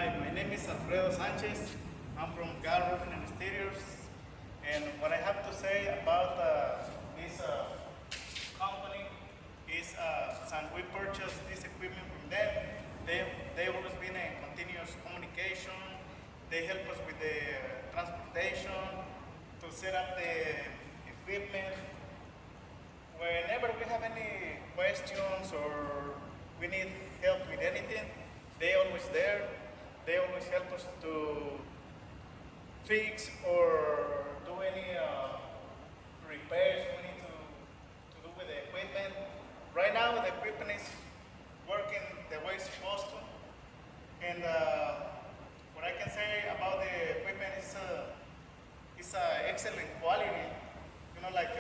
Hi, my name is Alfredo Sanchez. I'm from Gal Roofing and Exteriors. And what I have to say about this company is since we purchased this equipment from them, they always been in continuous communication. They help us with the transportation, to set up the equipment. Whenever we have any questions or we need help with anything, they always there. They always help us to fix or do any repairs we need to do with the equipment. Right now the equipment is working the way it's supposed to. And what I can say about the equipment is it's excellent quality. You know, like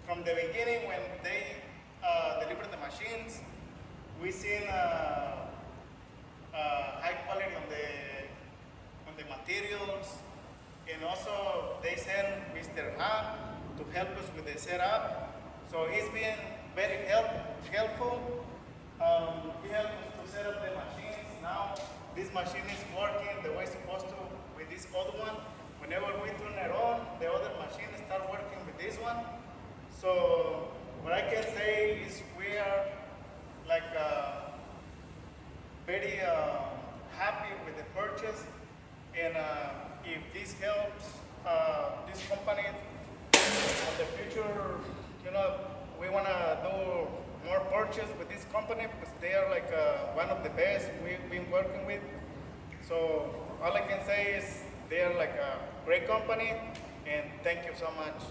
from the beginning when they delivered the machines, we seen high quality on the materials, and also they sent Mr. Han to help us with the setup. So he's been very helpful. He helped us to set up the machines. Now this machine is working the way it's supposed to with this other one. Whenever we turn it on, the other machine start working with this one. So what I can say is we are like very happy with the purchase, and if this helps this company in the future, you know, we want to do more purchase with this company because they are like one of the best we've been working with. So all I can say is they are like a great company, and thank you so much.